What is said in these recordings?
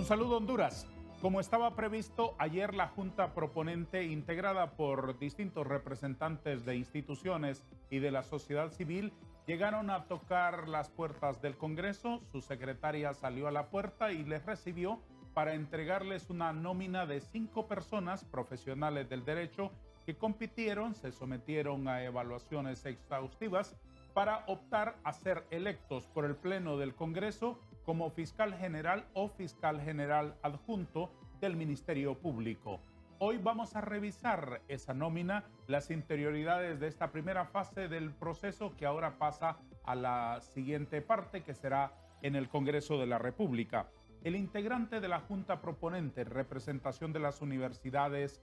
Un saludo Honduras. Como estaba previsto, ayer la Junta Proponente, integrada por distintos representantes de instituciones y de la sociedad civil, llegaron a tocar las puertas del Congreso. Su secretaria salió a la puerta y les recibió para entregarles una nómina de 5 personas profesionales del derecho que compitieron, se sometieron a evaluaciones exhaustivas para optar a ser electos por el Pleno del Congreso como fiscal general o fiscal general adjunto del Ministerio Público. Hoy vamos a revisar esa nómina, las interioridades de esta primera fase del proceso que ahora pasa a la siguiente parte, que será en el Congreso de la República. El integrante de la Junta Proponente, representación de las universidades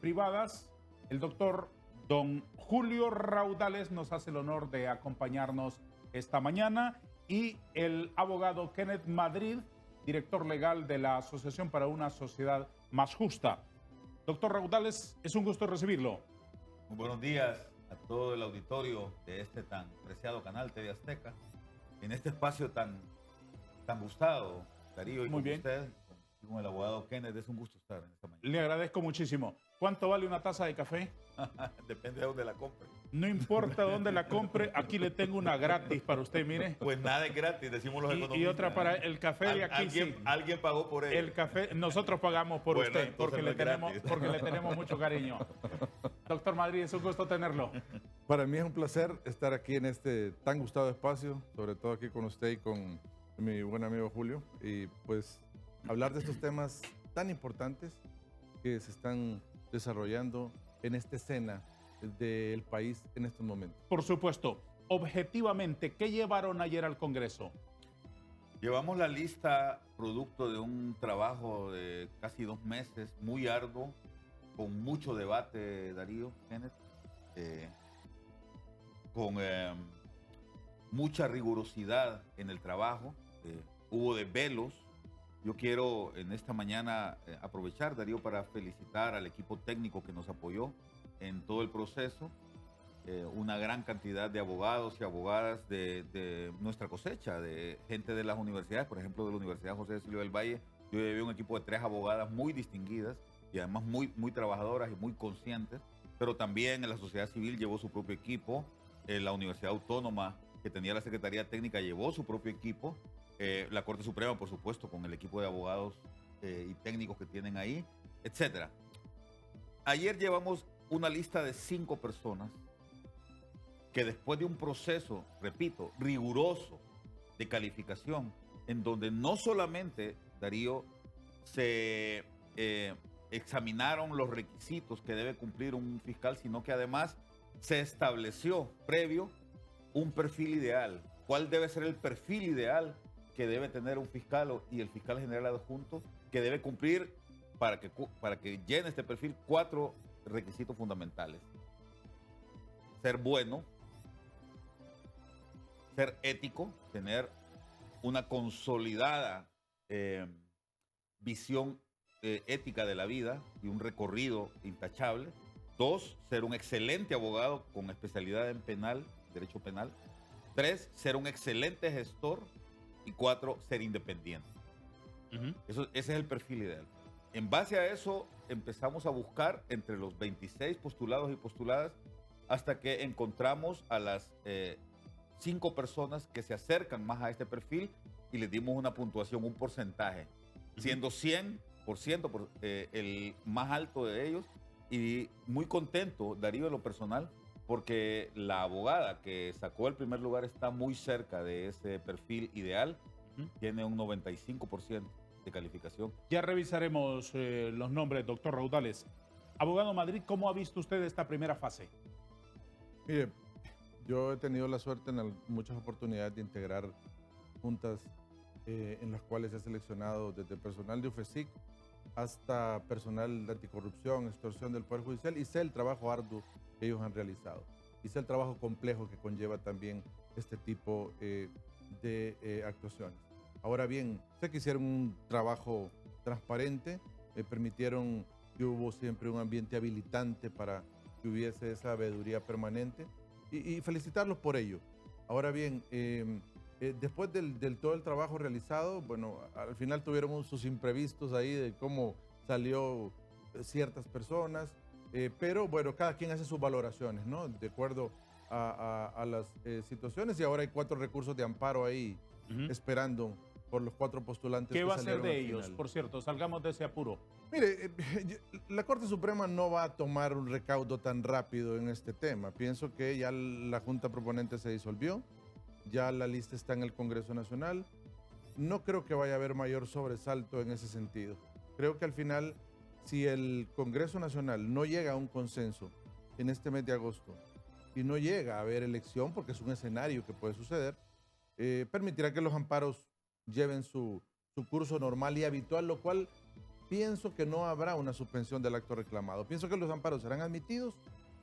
privadas, el doctor don Julio Raudales, nos hace el honor de acompañarnos esta mañana, y el abogado Kenneth Madrid, director legal de la Asociación para una Sociedad Más Justa. Doctor Raudales, es un gusto recibirlo. Muy buenos días a todo el auditorio de este tan preciado canal TV Azteca, en este espacio tan gustado, Darío, y Muy con bien. usted, con el abogado Kenneth. Es un gusto estar en esta mañana. Le agradezco muchísimo. ¿Cuánto vale una taza de café? Depende de dónde la compre. No importa dónde la compre, aquí le tengo una gratis para usted, mire. Pues nada es gratis, decimos los economistas. Y otra para el café de aquí. Alguien pagó por ella. El café, nosotros pagamos por Bueno, usted, porque entonces no es porque le tenemos mucho cariño. Doctor Madrid, es un gusto tenerlo. Para mí es un placer estar aquí en este tan gustado espacio, sobre todo aquí con usted y con mi buen amigo Julio, y pues hablar de estos temas tan importantes que se están desarrollando en esta escena del país en estos momentos. Por supuesto, objetivamente, ¿qué llevaron ayer al Congreso? Llevamos la lista producto de un trabajo de casi 2 meses, muy arduo, con mucho debate, Darío, Kenneth, con mucha rigurosidad en el trabajo. Hubo desvelos. Yo quiero en esta mañana aprovechar, Darío, para felicitar al equipo técnico que nos apoyó en todo el proceso. Una gran cantidad de abogados y abogadas de nuestra cosecha, de gente de las universidades, por ejemplo, de la Universidad José Cecilio del Valle. Yo llevé un equipo de 3 abogadas muy distinguidas y además muy trabajadoras y muy conscientes, pero también en la sociedad civil llevó su propio equipo. La Universidad Autónoma, que tenía la Secretaría Técnica, llevó su propio equipo. La Corte Suprema, por supuesto, con el equipo de abogados y técnicos que tienen ahí, etcétera. Ayer llevamos una lista de 5 personas que después de un proceso, repito, riguroso de calificación, en donde no solamente, Darío, se examinaron los requisitos que debe cumplir un fiscal, sino que además se estableció previo un perfil ideal. ¿Cuál debe ser el perfil ideal que debe tener un fiscal y el fiscal general adjunto, que debe cumplir para que llene este perfil 4 requisitos fundamentales? Ser bueno, ser ético, tener una consolidada visión ética de la vida y un recorrido intachable. 2, ser un excelente abogado con especialidad en penal, derecho penal. 3, ser un excelente gestor. Y 4, ser independiente. Ese es el perfil ideal. En base a eso empezamos a buscar entre los 26 postulados y postuladas hasta que encontramos a las 5 personas que se acercan más a este perfil y les dimos una puntuación, un porcentaje, siendo 100% el más alto de ellos. Y muy contento, Darío, de lo personal, porque la abogada que sacó el primer lugar está muy cerca de ese perfil ideal. Tiene un 95% de calificación. Ya revisaremos los nombres, doctor Raudales. Abogado Madrid, ¿cómo ha visto usted esta primera fase? Mire, yo he tenido la suerte en muchas oportunidades de integrar juntas en las cuales he seleccionado desde personal de UFESIC hasta personal de anticorrupción, extorsión del Poder Judicial, y sé el trabajo arduo que ellos han realizado. Y sé el trabajo complejo que conlleva también este tipo de actuaciones. Ahora bien, sé que hicieron un trabajo transparente, permitieron que hubo siempre un ambiente habilitante para que hubiese esa veeduría permanente y felicitarlos por ello. Ahora bien, después del todo el trabajo realizado, bueno, al final tuvieron sus imprevistos ahí de cómo salió ciertas personas, pero bueno, cada quien hace sus valoraciones, ¿no? De acuerdo a las situaciones, y ahora hay 4 recursos de amparo ahí Ujú. esperando por los 4 postulantes ¿Qué que va a ser salieron de al ellos? final. Por cierto, salgamos de ese apuro. Mire, la Corte Suprema no va a tomar un recaudo tan rápido en este tema. Pienso que ya la Junta Proponente se disolvió, ya la lista está en el Congreso Nacional. No creo que vaya a haber mayor sobresalto en ese sentido. Creo que al final, si el Congreso Nacional no llega a un consenso en este mes de agosto y no llega a haber elección, porque es un escenario que puede suceder, permitirá que los amparos lleven su curso normal y habitual, lo cual pienso que no habrá una suspensión del acto reclamado. Pienso que los amparos serán admitidos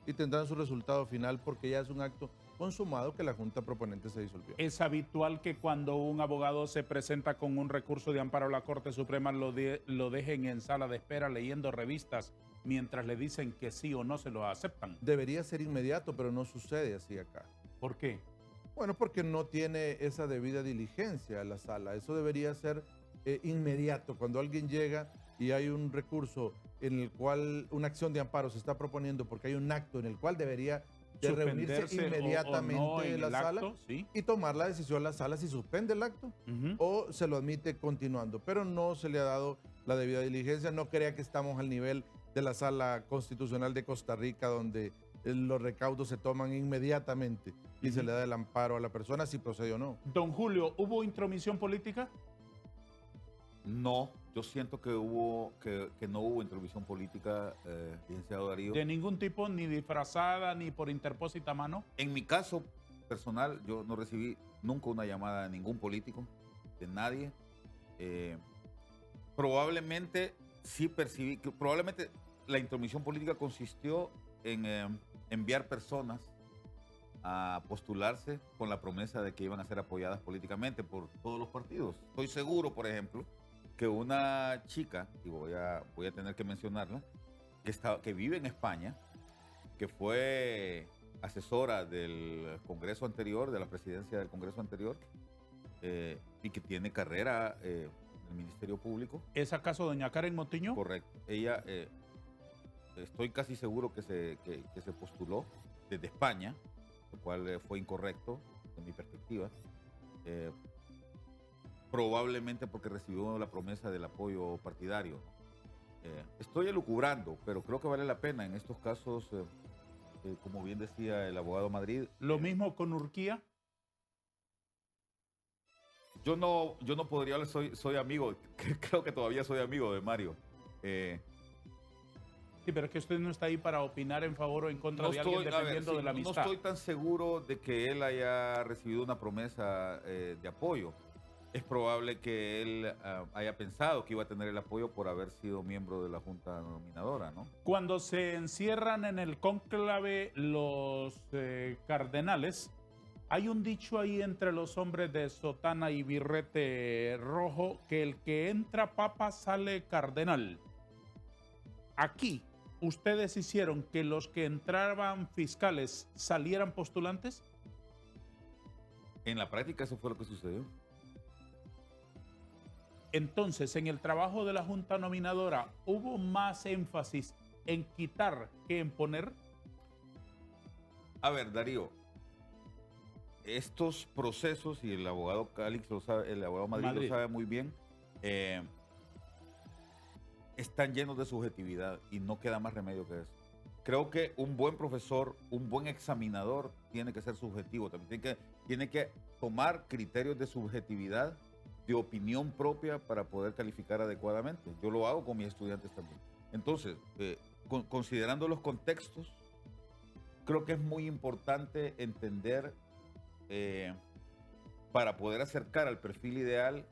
y tendrán su resultado final porque ya es un acto consumado que la Junta Proponente se disolvió. Es habitual que cuando un abogado se presenta con un recurso de amparo a la Corte Suprema lo dejen en sala de espera leyendo revistas mientras le dicen que sí o no se lo aceptan. Debería ser inmediato, pero no sucede así acá. ¿Por qué? Bueno, porque no tiene esa debida diligencia la sala. Eso debería ser inmediato. Cuando alguien llega y hay un recurso en el cual una acción de amparo se está proponiendo porque hay un acto en el cual debería de reunirse Suspenderse inmediatamente o no en la el sala acto, ¿sí? y tomar la decisión la sala si suspende el acto Ujú. o se lo admite continuando. Pero no se le ha dado la debida diligencia. No crea que estamos al nivel de la Sala Constitucional de Costa Rica, donde los recaudos se toman inmediatamente y se le da el amparo a la persona si procede o no. Don Julio, ¿hubo intromisión política? No, yo siento que que no hubo intromisión política, licenciado Darío. De ningún tipo, ni disfrazada, ni por interpósita mano. En mi caso personal, yo no recibí nunca una llamada de ningún político, de nadie. Probablemente sí percibí, que probablemente la intromisión política consistió en enviar personas a postularse con la promesa de que iban a ser apoyadas políticamente por todos los partidos. Estoy seguro, por ejemplo, que una chica, y voy a tener que mencionarla, que vive en España, que fue asesora del Congreso anterior, de la presidencia del Congreso anterior, y que tiene carrera en el Ministerio Público. ¿Es acaso doña Karen Motiño? Correcto. Ella, estoy casi seguro que se postuló desde España, lo cual fue incorrecto en mi perspectiva. Probablemente porque recibió la promesa del apoyo partidario. Estoy elucubrando, pero creo que vale la pena en estos casos, como bien decía el abogado Madrid. Lo mismo con Urquía. Yo no podría hablar, soy amigo, creo que todavía soy amigo de Mario. Sí, pero es que usted no está ahí para opinar en favor o en contra de alguien dependiendo de la no amistad. estoy tan seguro de que él haya recibido una promesa de apoyo. Es probable que él haya pensado que iba a tener el apoyo por haber sido miembro de la Junta Nominadora, ¿no? Cuando se encierran en el cónclave los cardenales, hay un dicho ahí entre los hombres de sotana y birrete rojo que el que entra papa sale cardenal. Aquí, ¿ustedes hicieron que los que entraban fiscales salieran postulantes? En la práctica eso fue lo que sucedió. Entonces, en el trabajo de la Junta Nominadora, ¿hubo más énfasis en quitar que en poner? A ver, Darío, estos procesos, y el abogado Calix lo sabe, el abogado Madrid lo sabe muy bien, están llenos de subjetividad y no queda más remedio que eso. Creo que un buen profesor, un buen examinador tiene que ser subjetivo, también tiene que tomar criterios de subjetividad, de opinión propia para poder calificar adecuadamente. Yo lo hago con mis estudiantes también. Entonces, considerando los contextos, creo que es muy importante entender, para poder acercar al perfil ideal,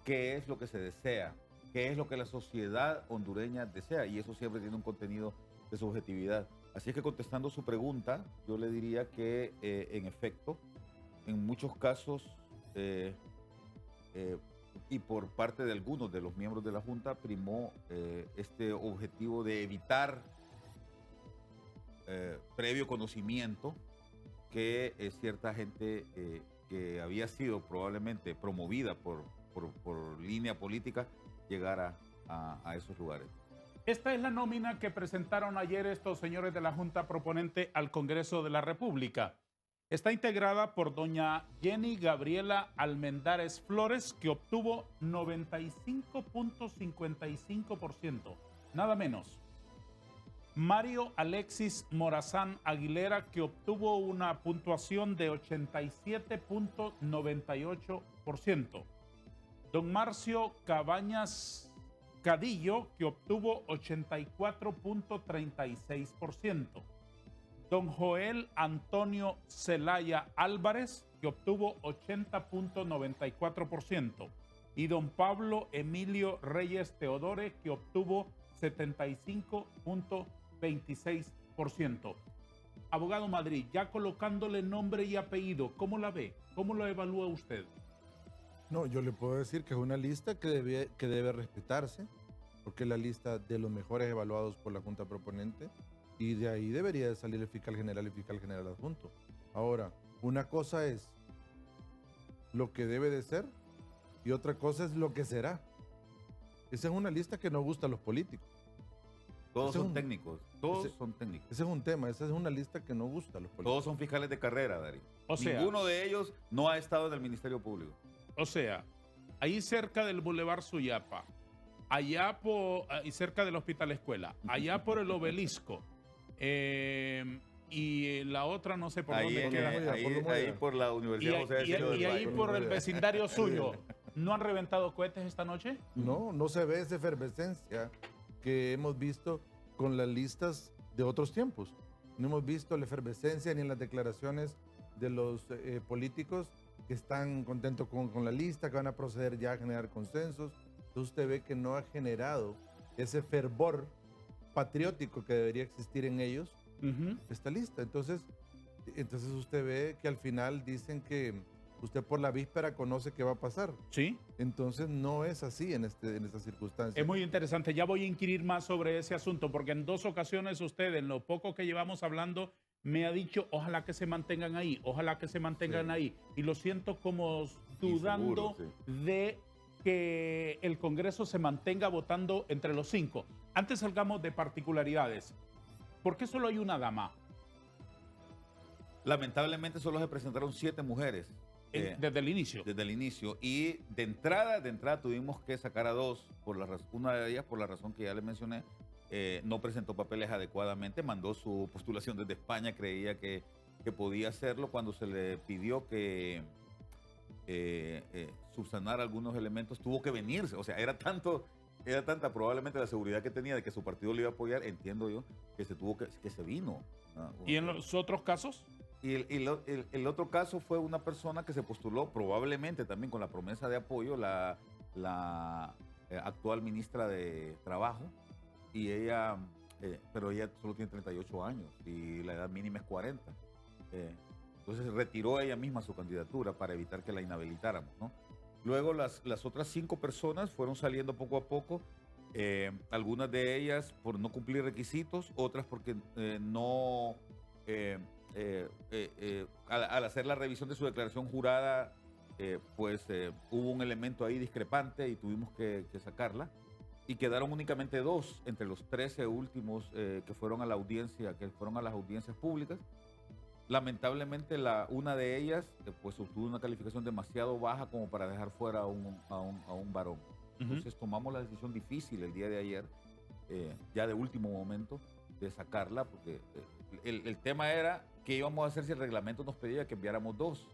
qué es lo que se desea, qué es lo que la sociedad hondureña desea, y eso siempre tiene un contenido de subjetividad. Así es que, contestando su pregunta, yo le diría que en efecto, en muchos casos, y por parte de algunos de los miembros de la Junta, primó este objetivo de evitar, previo conocimiento, que cierta gente que había sido probablemente promovida por línea política llegara a esos lugares. Esta es la nómina que presentaron ayer estos señores de la Junta Proponente al Congreso de la República. Está integrada por doña Jenny Gabriela Almendares Flores, que obtuvo 95.55%, nada menos. Mario Alexis Morazán Aguilera, que obtuvo una puntuación de 87.98%. Don Marcio Cabañas Cadillo, que obtuvo 84.36%. Don Joel Antonio Zelaya Álvarez, que obtuvo 80.94%. Y don Pablo Emilio Reyes Teodore, que obtuvo 75.26%. Abogado Madrid, ya colocándole nombre y apellido, ¿cómo la ve? ¿Cómo lo evalúa usted? No, yo le puedo decir que es una lista que debe respetarse, porque es la lista de los mejores evaluados por la Junta Proponente, y de ahí debería de salir el fiscal general y el fiscal general adjunto. Ahora, una cosa es lo que debe de ser y otra cosa es lo que será. Esa es una lista que no gusta a los políticos. Todos son técnicos, todos son técnicos. Ese es un tema, esa es una lista que no gusta a los políticos. Todos son fiscales de carrera, Darío. O sea, ninguno de ellos no ha estado en el Ministerio Público. O sea, ahí cerca del Boulevard Suyapa, allá y cerca del Hospital Escuela, allá por el Obelisco, y la otra no sé por dónde queda. Ahí por la Universidad José de Cedillo del Y ahí Valle. por el vecindario suyo, ¿no han reventado cohetes esta noche? No, no se ve esa efervescencia que hemos visto con las listas de otros tiempos. No hemos visto la efervescencia ni en las declaraciones de los políticos que están contentos con la lista, que van a proceder ya a generar consensos. Entonces usted ve que no ha generado ese fervor patriótico que debería existir en ellos, esta lista. Entonces usted ve que al final dicen que usted por la víspera conoce qué va a pasar. Sí. Entonces no es así en estas circunstancias. Es muy interesante. Ya voy a inquirir más sobre ese asunto, porque en 2 ocasiones usted, en lo poco que llevamos hablando, me ha dicho, ojalá que se mantengan ahí, ojalá que se mantengan ahí. Y lo siento como dudando de que el Congreso se mantenga votando entre los 5. Antes salgamos de particularidades. ¿Por qué solo hay una dama? Lamentablemente solo se presentaron 7 mujeres. Desde el inicio. Desde el inicio. Y de entrada tuvimos que sacar a 2. Una de ellas, por la razón que ya le mencioné, no presentó papeles adecuadamente, mandó su postulación desde España, creía que podía hacerlo. Cuando se le pidió que subsanar algunos elementos, tuvo que venirse. O sea, era tanta probablemente la seguridad que tenía de que su partido le iba a apoyar, entiendo yo, que se vino. ¿Y en los otros casos? Y el otro caso fue una persona que se postuló probablemente también con la promesa de apoyo, la actual ministra de Trabajo, y ella, pero ella solo tiene 38 años y la edad mínima es 40. Entonces retiró ella misma su candidatura para evitar que la inhabilitáramos, ¿no? Luego las otras 5 personas fueron saliendo poco a poco, algunas de ellas por no cumplir requisitos, otras porque al hacer la revisión de su declaración jurada, hubo un elemento ahí discrepante y tuvimos que sacarla. Y quedaron únicamente 2 entre los 13 últimos que fueron a las audiencias públicas. Lamentablemente una de ellas obtuvo una calificación demasiado baja como para dejar fuera a un varón. Entonces tomamos la decisión difícil el día de ayer, ya de último momento, de sacarla, porque el tema era qué íbamos a hacer si el reglamento nos pedía que enviáramos 2.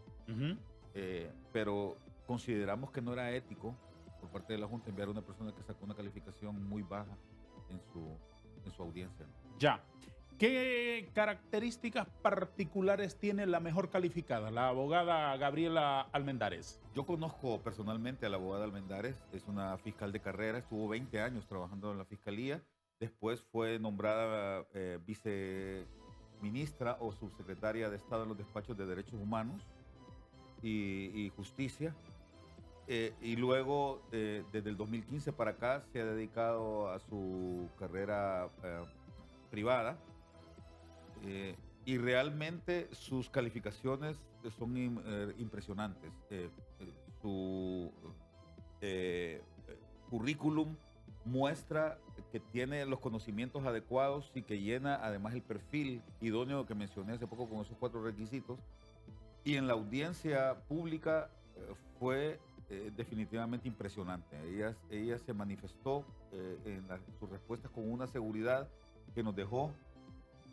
Pero consideramos que no era ético por parte de la Junta enviar a una persona que sacó una calificación muy baja en su audiencia. Ya. ¿Qué características particulares tiene la mejor calificada, la abogada Gabriela Almendares? Yo conozco personalmente a la abogada Almendares, es una fiscal de carrera, estuvo 20 años trabajando en la fiscalía, después fue nombrada viceministra o subsecretaria de Estado en los despachos de Derechos Humanos y Justicia, y luego desde el 2015 para acá se ha dedicado a su carrera privada. y realmente sus calificaciones son impresionantes. Su currículum muestra que tiene los conocimientos adecuados y que llena además el perfil idóneo que mencioné hace poco con esos 4 requisitos. Y en la audiencia pública fue definitivamente impresionante. Ella se manifestó en sus respuestas con una seguridad que nos dejó,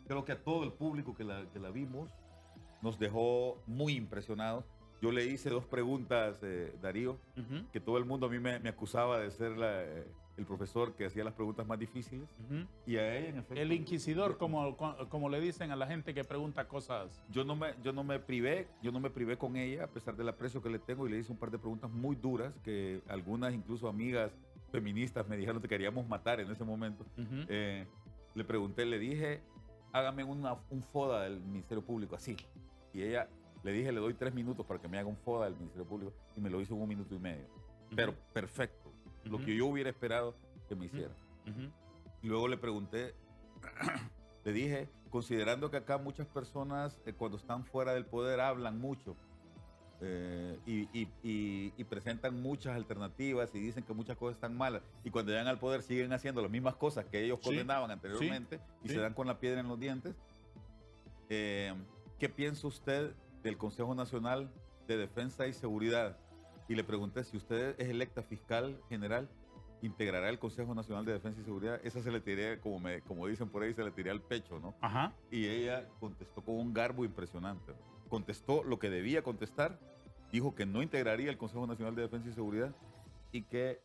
creo que a todo el público que la vimos, nos dejó muy impresionados. Yo le hice 2 preguntas, Darío, que todo el mundo a mí me acusaba de ser el profesor que hacía las preguntas más difíciles. Y a ella, en efecto... El inquisidor, como le dicen a la gente que pregunta cosas. Yo no me privé con ella, a pesar del aprecio que le tengo, y le hice un par de preguntas muy duras, que algunas, incluso amigas feministas, me dijeron que queríamos matar en ese momento. Le pregunté, le dije, hágame un FODA del Ministerio Público, así. Y ella... Le dije, le doy 3 minutos para que me haga un FODA del Ministerio Público, y me lo hizo en 1 minuto y medio. Pero perfecto. Lo que yo hubiera esperado que me hiciera. Y luego le pregunté, le dije, considerando que acá muchas personas cuando están fuera del poder hablan mucho y presentan muchas alternativas y dicen que muchas cosas están malas, y cuando llegan al poder siguen haciendo las mismas cosas que ellos condenaban anteriormente y se dan con la piedra en los dientes, ¿qué piensa usted del Consejo Nacional de Defensa y Seguridad? Y le pregunté, si usted es electa fiscal general, ¿integrará el Consejo Nacional de Defensa y Seguridad? Esa se le tiré, como dicen por ahí, se le tiré al pecho, ¿no? Ajá. Y ella contestó con un garbo impresionante. Contestó lo que debía contestar, dijo que no integraría el Consejo Nacional de Defensa y Seguridad y que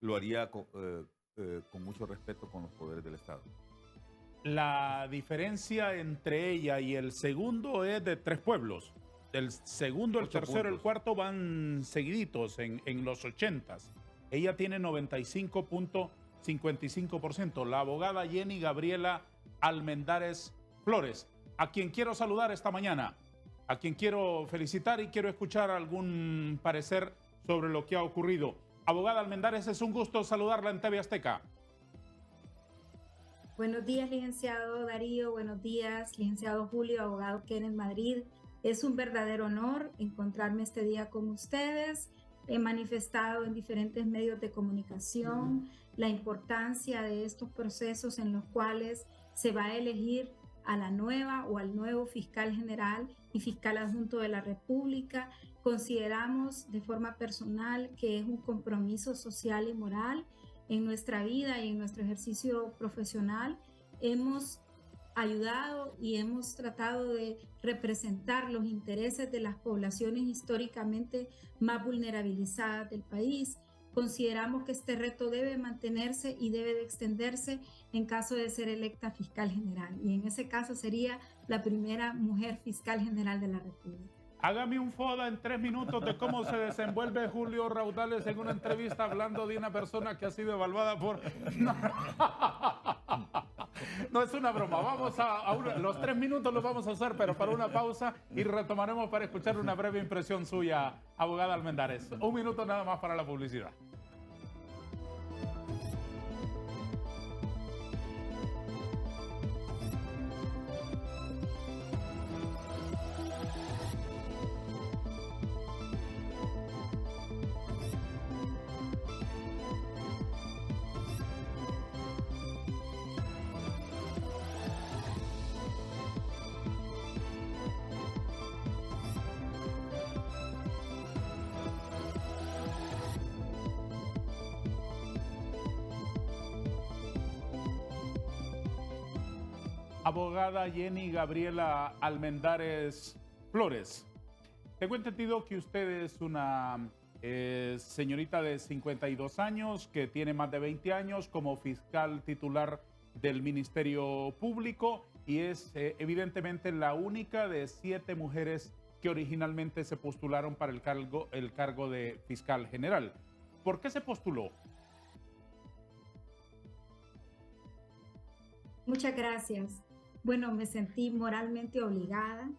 lo haría con mucho respeto con los poderes del Estado. La diferencia entre ella y el segundo es de 3 pueblos. El segundo, el 8 tercero, el puntos. cuarto van seguiditos en los 80s. Ella tiene 95.55%. La abogada Jenny Gabriela Almendares Flores, a quien quiero saludar esta mañana, a quien quiero felicitar y quiero escuchar algún parecer sobre lo que ha ocurrido. Abogada Almendares, es un gusto saludarla en TV Azteca. Buenos días, licenciado Darío. Buenos días, licenciado Julio, abogado Kenneth Madrid. Es un verdadero honor encontrarme este día con ustedes. He manifestado en diferentes medios de comunicación la importancia de estos procesos en los cuales se va a elegir a la nueva o al nuevo fiscal general y fiscal adjunto de la República. Consideramos de forma personal que es un compromiso social y moral en nuestra vida y en nuestro ejercicio profesional. Hemos ayudado y hemos tratado de representar los intereses de las poblaciones históricamente más vulnerabilizadas del país. Consideramos que este reto debe mantenerse y debe de extenderse en caso de ser electa fiscal general. Y en ese caso sería la primera mujer fiscal general de la República. Hágame un FODA en 3 minutos de cómo se desenvuelve Julio Raudales en una entrevista hablando de una persona que ha sido evaluada por... No, es una broma. Vamos los 3 minutos los vamos a usar, pero para una pausa, y retomaremos para escuchar una breve impresión suya, abogada Almendares. 1 minuto nada más para la publicidad. Abogada Jenny Gabriela Almendares Flores, tengo entendido que usted es una señorita de 52 años que tiene más de 20 años como fiscal titular del Ministerio Público y es evidentemente la única de 7 mujeres que originalmente se postularon para el cargo de fiscal general. ¿Por qué se postuló? Muchas gracias. Bueno, me sentí moralmente obligada,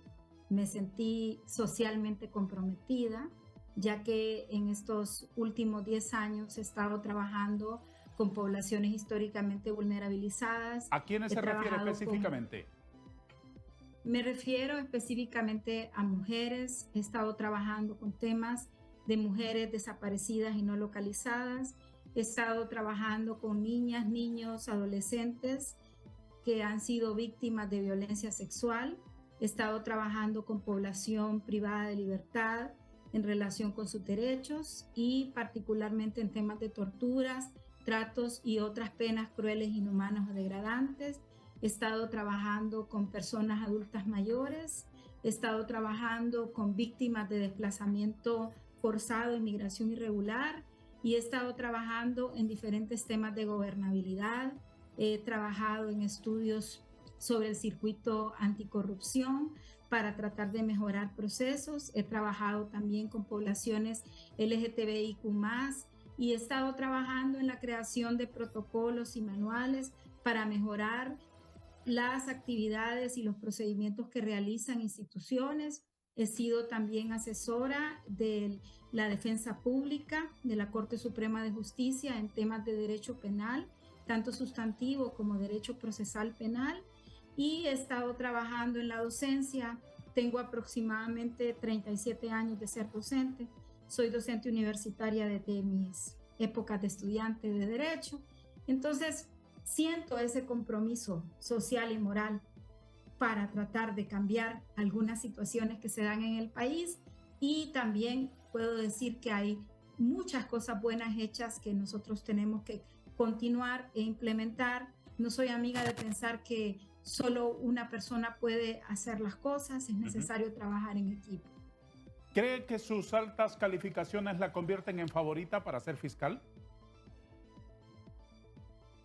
me sentí socialmente comprometida, ya que en estos últimos 10 años he estado trabajando con poblaciones históricamente vulnerabilizadas. ¿A quiénes se refiere específicamente? Me refiero específicamente a mujeres. He estado trabajando con temas de mujeres desaparecidas y no localizadas. He estado trabajando con niñas, niños, adolescentes que han sido víctimas de violencia sexual. He estado trabajando con población privada de libertad en relación con sus derechos y particularmente en temas de torturas, tratos y otras penas crueles, inhumanas o degradantes. He estado trabajando con personas adultas mayores. He estado trabajando con víctimas de desplazamiento forzado, inmigración irregular, y he estado trabajando en diferentes temas de gobernabilidad. He trabajado en estudios sobre el circuito anticorrupción para tratar de mejorar procesos. He trabajado también con poblaciones LGTBIQ+, y he estado trabajando en la creación de protocolos y manuales para mejorar las actividades y los procedimientos que realizan instituciones. He sido también asesora de la defensa pública de la Corte Suprema de Justicia en temas de derecho penal, tanto sustantivo como derecho procesal penal, y he estado trabajando en la docencia. Tengo aproximadamente 37 años de ser docente. Soy docente universitaria desde mis épocas de estudiante de derecho. Entonces, siento ese compromiso social y moral para tratar de cambiar algunas situaciones que se dan en el país, y también puedo decir que hay muchas cosas buenas hechas que nosotros tenemos que continuar e implementar. No soy amiga de pensar que solo una persona puede hacer las cosas, es necesario trabajar en equipo. ¿Cree que sus altas calificaciones la convierten en favorita para ser fiscal?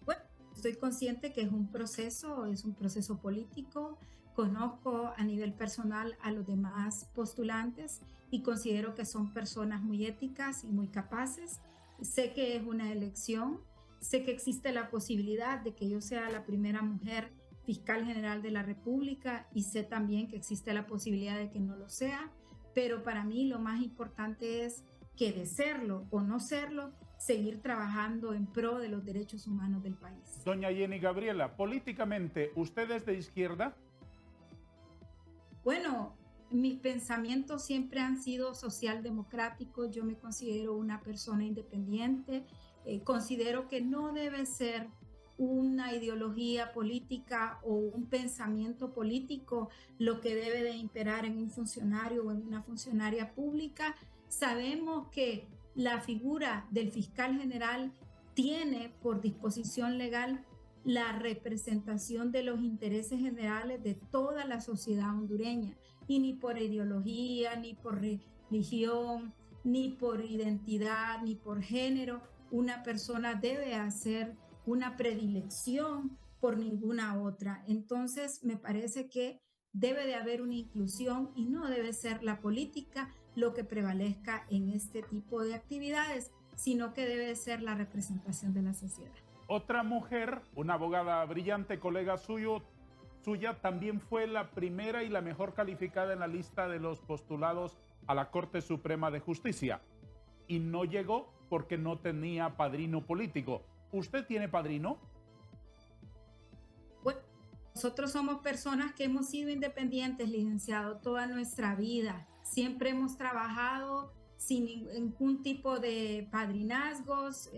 Bueno, estoy consciente que es un proceso político. Conozco a nivel personal a los demás postulantes y considero que son personas muy éticas y muy capaces. Sé que es una elección, sé que existe la posibilidad de que yo sea la primera mujer fiscal general de la República, y sé también que existe la posibilidad de que no lo sea, pero para mí lo más importante es que de serlo o no serlo, seguir trabajando en pro de los derechos humanos del país. Doña Jenny Gabriela, políticamente, ¿usted es de izquierda? Bueno, mis pensamientos siempre han sido socialdemocráticos. Yo me considero una persona independiente. Considero que no debe ser una ideología política o un pensamiento político lo que debe de imperar en un funcionario o en una funcionaria pública. Sabemos que la figura del fiscal general tiene por disposición legal la representación de los intereses generales de toda la sociedad hondureña, y ni por ideología, ni por religión, ni por identidad, ni por género, una persona debe hacer una predilección por ninguna otra. Entonces, me parece que debe de haber una inclusión y no debe ser la política lo que prevalezca en este tipo de actividades, sino que debe de ser la representación de la sociedad. Otra mujer, una abogada brillante, colega suya, también fue la primera y la mejor calificada en la lista de los postulados a la Corte Suprema de Justicia, y no llegó porque no tenía padrino político. ¿Usted tiene padrino? Bueno, nosotros somos personas que hemos sido independientes, licenciado, toda nuestra vida. Siempre hemos trabajado sin ningún tipo de padrinazgos.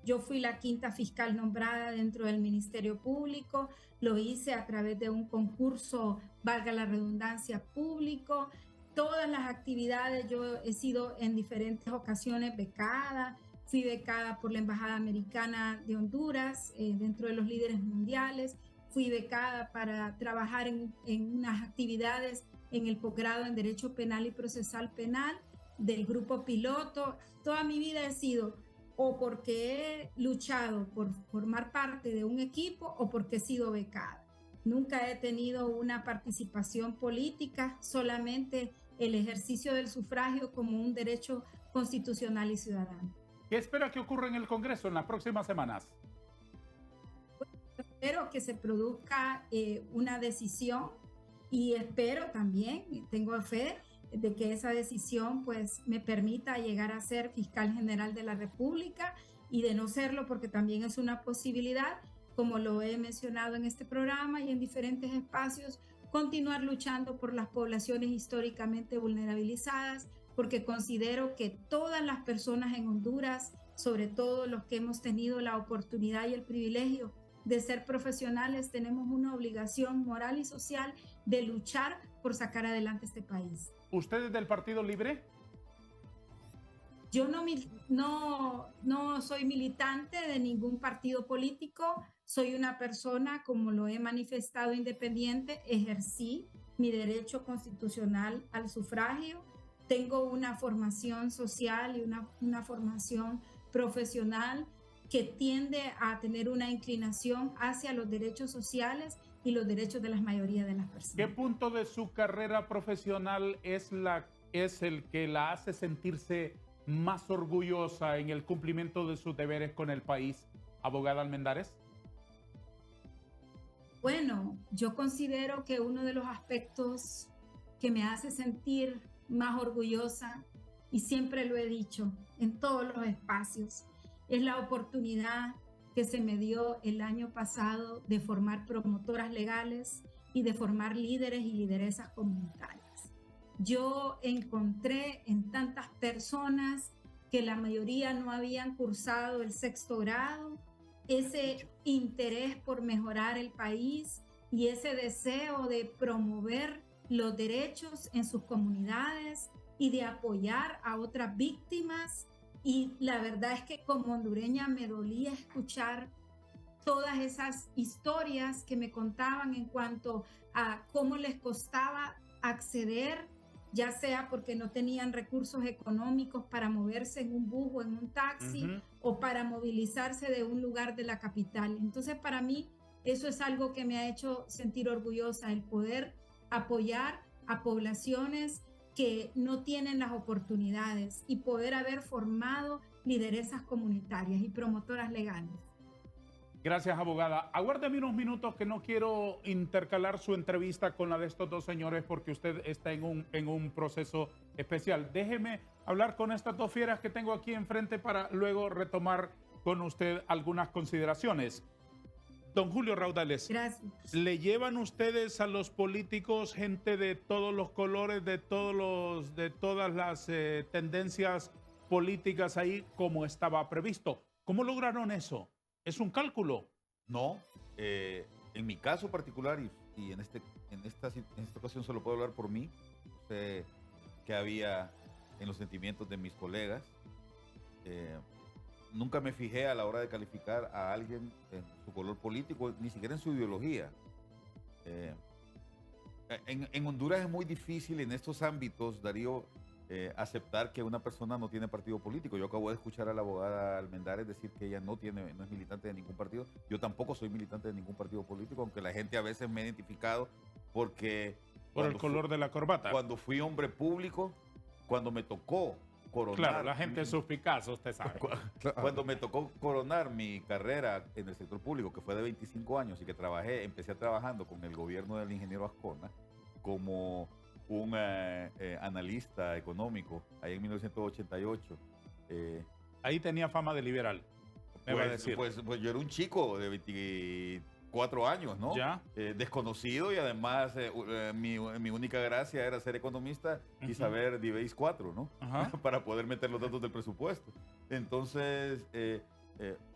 Yo fui la quinta fiscal nombrada dentro del Ministerio Público. Lo hice a través de un concurso, valga la redundancia, público. Todas las actividades, yo he sido en diferentes ocasiones becada. Fui becada por la Embajada Americana de Honduras, dentro de los líderes mundiales. Fui becada para trabajar en unas actividades en el posgrado en Derecho Penal y Procesal Penal del Grupo Piloto. Toda mi vida he sido o porque he luchado por formar parte de un equipo o porque he sido becada. Nunca he tenido una participación política, solamente el ejercicio del sufragio como un derecho constitucional y ciudadano. ¿Qué espera que ocurra en el Congreso en las próximas semanas? Espero que se produzca una decisión, y espero también, tengo fe de que esa decisión pues me permita llegar a ser fiscal general de la República, y de no serlo, porque también es una posibilidad, como lo he mencionado en este programa y en diferentes espacios, continuar luchando por las poblaciones históricamente vulnerabilizadas, porque considero que todas las personas en Honduras, sobre todo los que hemos tenido la oportunidad y el privilegio de ser profesionales, tenemos una obligación moral y social de luchar por sacar adelante este país. ¿Usted es del Partido Libre? Yo no soy militante de ningún partido político, soy una persona, como lo he manifestado, independiente, ejercí mi derecho constitucional al sufragio, tengo una formación social y una formación profesional que tiende a tener una inclinación hacia los derechos sociales y los derechos de la mayoría de las personas. ¿Qué punto de su carrera profesional es el que la hace sentirse más orgullosa en el cumplimiento de sus deberes con el país, abogada Almendares? Bueno, yo considero que uno de los aspectos que me hace sentir más orgullosa, y siempre lo he dicho en todos los espacios, es la oportunidad que se me dio el año pasado de formar promotoras legales y de formar líderes y lideresas comunitarias. Yo encontré en tantas personas que la mayoría no habían cursado el 6º grado, ese interés por mejorar el país y ese deseo de promover los derechos en sus comunidades y de apoyar a otras víctimas. Y la verdad es que como hondureña me dolía escuchar todas esas historias que me contaban en cuanto a cómo les costaba acceder, ya sea porque no tenían recursos económicos para moverse en un bus o en un taxi, o para movilizarse de un lugar de la capital. Entonces, para mí, eso es algo que me ha hecho sentir orgullosa, el poder apoyar a poblaciones que no tienen las oportunidades y poder haber formado lideresas comunitarias y promotoras legales. Gracias, abogada. Aguárdeme unos minutos, que no quiero intercalar su entrevista con la de estos dos señores porque usted está en un proceso especial. Déjeme hablar con estas dos fieras que tengo aquí enfrente para luego retomar con usted algunas consideraciones. Don Julio Raudales, gracias. ¿Le llevan ustedes a los políticos gente de todos los colores, de todas las tendencias políticas ahí como estaba previsto? ¿Cómo lograron eso? ¿Es un cálculo? No, en mi caso particular, y en esta ocasión solo puedo hablar por mí, no sé qué había en los sentimientos de mis colegas. Nunca me fijé a la hora de calificar a alguien en su color político, ni siquiera en su ideología. En Honduras es muy difícil en estos ámbitos, Darío, aceptar que una persona no tiene partido político. Yo acabo de escuchar a la abogada Almendares decir que ella no es militante de ningún partido. Yo tampoco soy militante de ningún partido político, aunque la gente a veces me ha identificado porque... Por el color de la corbata. Cuando fui hombre público, cuando me tocó coronar... Claro, la gente es suspicaz, usted sabe. Cuando me tocó coronar mi carrera en el sector público, que fue de 25 años y que empecé trabajando con el gobierno del ingeniero Ascona como un analista económico, ahí en 1988. Ahí tenía fama de liberal, me va a decir. Pues yo era un chico de 24 años, ¿no? Ya. Desconocido, y además mi única gracia era ser economista y saber DBase 4, ¿no? Para poder meter los datos del presupuesto. Entonces,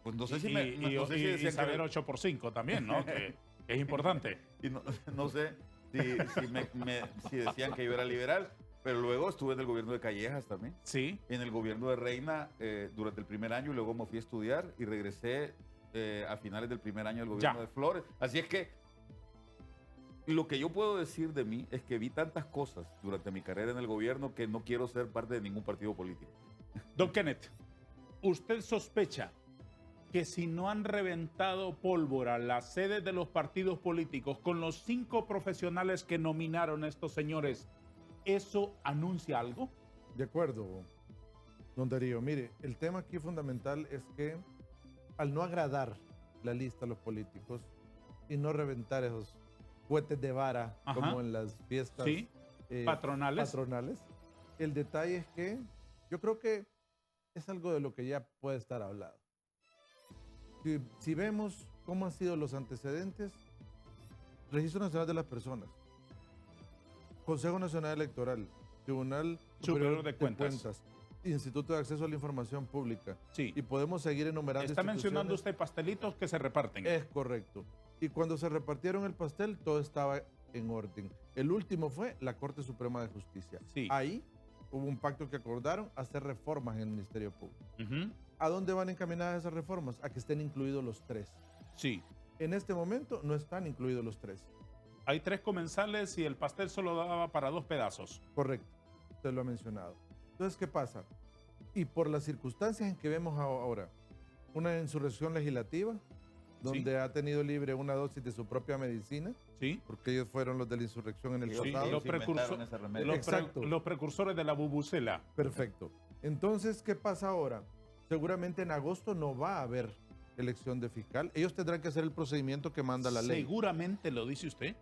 pues no sé si y saber 8 por 5 también, ¿no? Que es importante. Y no sé si decían que yo era liberal, pero luego estuve en el gobierno de Callejas también. Sí. En el gobierno de Reina durante el primer año, y luego me fui a estudiar y regresé a finales del primer año del gobierno de Flores. Así es que lo que yo puedo decir de mí es que vi tantas cosas durante mi carrera en el gobierno que no quiero ser parte de ningún partido político. Don Kenneth, ¿usted sospecha que si no han reventado pólvora las sedes de los partidos políticos con los 5 profesionales que nominaron a estos señores, eso anuncia algo? De acuerdo, don Darío. Mire, el tema aquí fundamental es que al no agradar la lista a los políticos y no reventar esos cohetes de vara como en las fiestas patronales, el detalle es que yo creo que es algo de lo que ya puede estar hablado. Si vemos cómo han sido los antecedentes, Registro Nacional de las Personas, Consejo Nacional Electoral, Tribunal Superior de Cuentas. Instituto de Acceso a la Información Pública. Sí. Y podemos seguir enumerando Está mencionando instituciones. usted pastelitos que se reparten. Es correcto. Y cuando se repartieron el pastel, todo estaba en orden. El último fue la Corte Suprema de Justicia. Sí. Ahí hubo un pacto que acordaron hacer reformas en el Ministerio Público. Ujú. ¿A dónde van encaminadas esas reformas? A que estén incluidos los tres. Sí. En este momento no están incluidos los tres. Hay 3 comensales y el pastel solo daba para 2 pedazos. Correcto. Usted lo ha mencionado. Entonces, ¿qué pasa? Y por las circunstancias en que vemos ahora, una insurrección legislativa, donde ha tenido libre una dosis de su propia medicina, Sí. porque ellos fueron los de la insurrección en el Ellos- pasado. los ellos inventaron precursor- ese remedio. Exacto. Los precursores de la bubucela. Perfecto. Entonces, ¿qué pasa ahora? Seguramente en agosto no va a haber elección de fiscal. Ellos tendrán que hacer el procedimiento que manda la ley. Seguramente lo dice usted.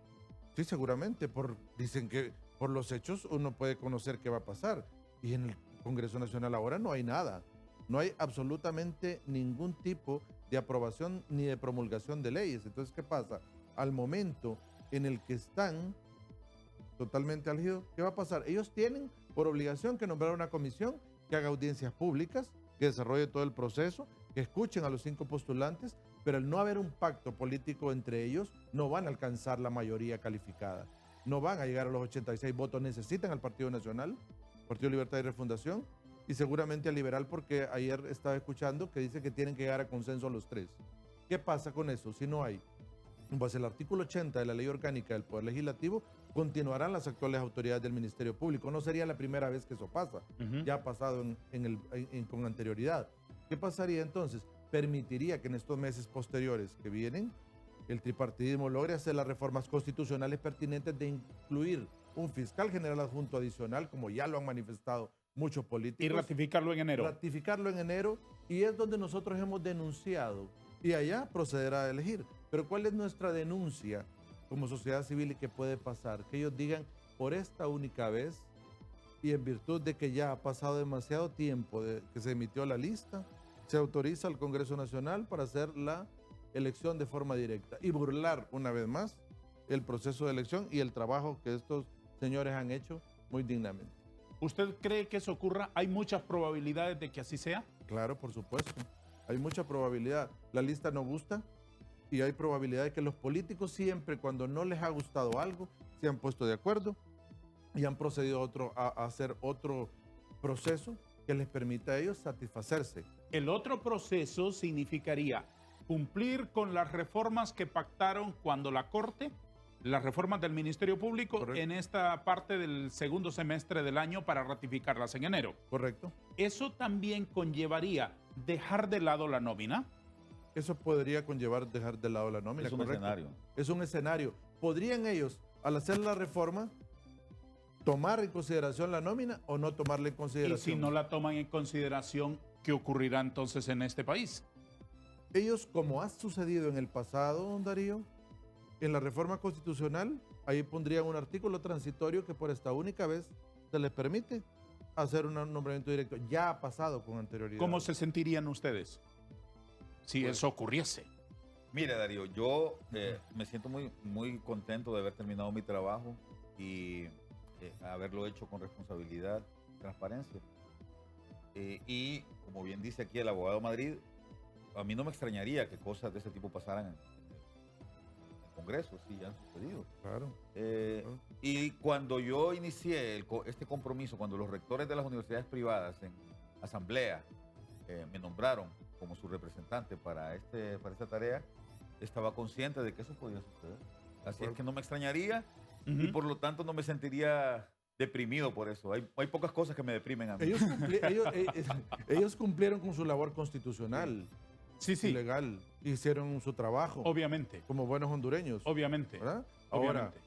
Sí, seguramente. Dicen que por los hechos uno puede conocer qué va a pasar. Y en el Congreso Nacional ahora no hay nada. No hay absolutamente ningún tipo de aprobación ni de promulgación de leyes. Entonces, ¿qué pasa? Al momento en el que están totalmente álgidos, ¿qué va a pasar? Ellos tienen por obligación que nombrar una comisión que haga audiencias públicas, que desarrolle todo el proceso, que escuchen a los 5 postulantes, pero al no haber un pacto político entre ellos, no van a alcanzar la mayoría calificada. No van a llegar a los 86 votos. Necesitan al Partido Nacional, Partido Libertad y Refundación, y seguramente al Liberal, porque ayer estaba escuchando que dice que tienen que llegar a consenso los 3. ¿Qué pasa con eso? Si no hay, pues el artículo 80 de la Ley Orgánica del Poder Legislativo, continuarán las actuales autoridades del Ministerio Público. No sería la primera vez que eso pasa. Ujú. Ya ha pasado con anterioridad. ¿Qué pasaría entonces? Permitiría que en estos meses posteriores que vienen, el tripartidismo logre hacer las reformas constitucionales pertinentes de incluir un fiscal general adjunto adicional, como ya lo han manifestado muchos políticos. Y ratificarlo en enero. Ratificarlo en enero, y es donde nosotros hemos denunciado, y allá procederá a elegir. Pero ¿cuál es nuestra denuncia como sociedad civil y qué puede pasar? Que ellos digan, por esta única vez, y en virtud de que ya ha pasado demasiado tiempo de que se emitió la lista, se autoriza al Congreso Nacional para hacer la elección de forma directa y burlar una vez más el proceso de elección y el trabajo que estos señores han hecho muy dignamente. ¿Usted cree que eso ocurra? ¿Hay muchas probabilidades de que así sea? Claro, por supuesto. Hay mucha probabilidad. La lista no gusta y hay probabilidad de que los políticos siempre, cuando no les ha gustado algo, se han puesto de acuerdo y han procedido a hacer otro proceso que les permita a ellos satisfacerse. El otro proceso significaría cumplir con las reformas que pactaron cuando la Corte, las reformas del Ministerio Público, Correcto. en esta parte del segundo semestre del año para ratificarlas en enero. ¿Correcto? Eso también conllevaría dejar de lado la nómina. Eso podría conllevar dejar de lado la nómina. Es un ¿correcto? escenario. Es un escenario. ¿Podrían ellos, al hacer la reforma, tomar en consideración la nómina o no tomarla en Y consideración? si no la toman en consideración, ¿qué ocurrirá entonces en este país? Ellos, como ha sucedido en el pasado, don Darío, en la reforma constitucional, ahí pondrían un artículo transitorio que por esta única vez se les permite hacer un nombramiento directo. Ya ha pasado con anterioridad. ¿Cómo se sentirían ustedes si Pues- eso ocurriese? Mire, Darío, yo me siento muy, muy contento de haber terminado mi trabajo y haberlo hecho con responsabilidad, transparencia. Y como bien dice aquí el abogado Madrid, a mí no me extrañaría que cosas de ese tipo pasaran en el Congreso, sí, ya han sucedido. Claro. Y cuando yo inicié este compromiso, cuando los rectores de las universidades privadas en asamblea me nombraron como su representante para esta tarea, estaba consciente de que eso podía suceder. Así es que no me extrañaría y por lo tanto no me sentiría deprimido por eso. Hay pocas cosas que me deprimen a mí. Ellos cumplieron con su labor constitucional, Sí, sí, legal, hicieron su trabajo obviamente, como buenos hondureños. obviamente, ¿Verdad? Ahora, obviamente.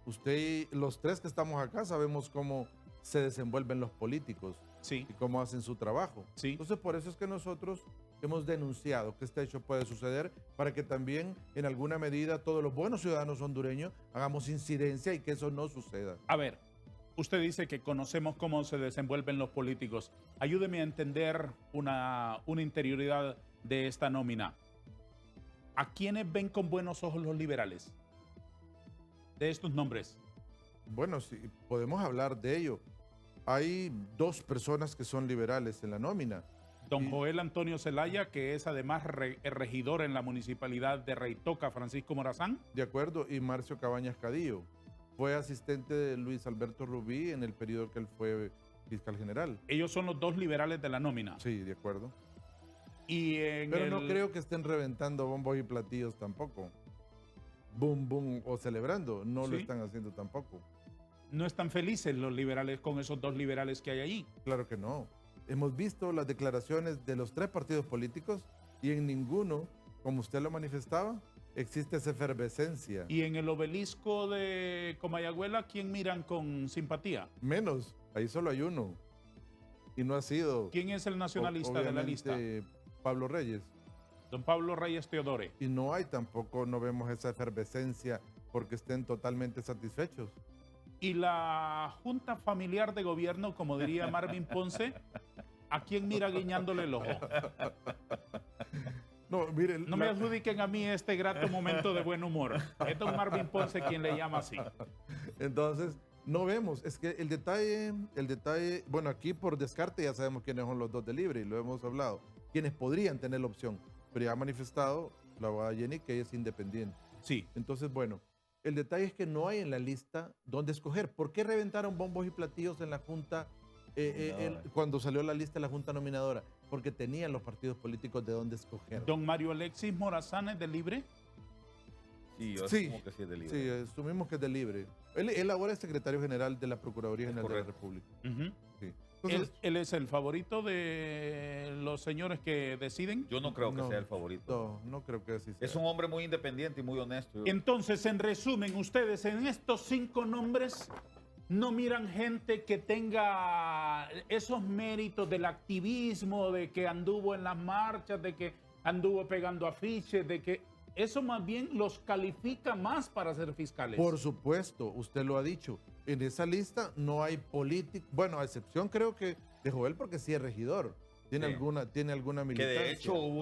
usted y los tres que estamos acá sabemos cómo se desenvuelven los políticos Sí, y cómo hacen su trabajo. sí. Entonces, por eso es que nosotros hemos denunciado que este hecho puede suceder para que también, en alguna medida, todos los buenos ciudadanos hondureños hagamos incidencia y que eso no suceda. A ver, usted dice que conocemos cómo se desenvuelven los políticos. Ayúdeme a entender una interioridad de esta nómina. ¿A quiénes ven con buenos ojos los liberales? De estos nombres. Bueno, sí, podemos hablar de ello. Hay dos personas que son liberales en la nómina. Don Y- Joel Antonio Zelaya, que es además regidor en la municipalidad de Reitoca, Francisco Morazán. De acuerdo, y Marcio Cabañas Cadillo. Fue asistente de Luis Alberto Rubí en el periodo que él fue fiscal general. Ellos son los dos liberales de la nómina. Sí, de acuerdo. Y en Pero no el- creo que estén reventando bombos y platillos tampoco. Boom, boom, o celebrando. No lo Sí. están haciendo tampoco. no están felices los liberales con esos dos liberales que hay allí. Claro que no. Hemos visto las declaraciones de los tres partidos políticos y en ninguno, como usted lo manifestaba, existe esa efervescencia. Y en el obelisco de Comayagüela, ¿quién miran con simpatía? Menos, ahí solo hay uno. Y no ha sido. ¿Quién es el nacionalista de la lista? obviamente, Pablo Reyes. Don Pablo Reyes Teodore. Y no hay tampoco, no vemos esa efervescencia porque estén totalmente satisfechos. Y la Junta Familiar de Gobierno, como diría Marvin Ponce, ¿a quién mira guiñándole el ojo? No, mire, No me adjudiquen a mí este grato momento de buen humor. Es don Marvin Ponce quien le llama así. entonces, no vemos. Es que el detalle, bueno, aquí por descarte ya sabemos quiénes son los dos de libre y lo hemos hablado. Quienes podrían tener la opción, pero ya ha manifestado la abogada Jenny que ella es independiente. Sí. Entonces, bueno, el detalle es que no hay en la lista dónde escoger. ¿Por qué reventaron bombos y platillos en la Junta cuando salió la lista de la Junta Nominadora? Porque tenían los partidos políticos de dónde escoger. Don Mario Alexis Morazán es de libre. Sí, yo Sí, asumo que sí es de libre. Sí, asumimos que es de libre. Él ahora es secretario general de la Procuraduría Es General de la correcto. República. Ujú. Sí. Él, Entonces, él es el favorito de los señores que deciden. Yo no creo que No. sea el favorito. no creo que así sea. Es un hombre muy independiente y muy honesto. Entonces, en resumen, ustedes en estos 5 nombres no miran gente que tenga esos méritos del activismo, de que anduvo en las marchas, de que anduvo pegando afiches, de que eso más bien los califica más para ser fiscales. Por supuesto, usted lo ha dicho. En esa lista no hay político. Bueno, a excepción creo que de Joel porque sí es regidor. Tiene, Sí. tiene alguna Que militancia. de hecho hubo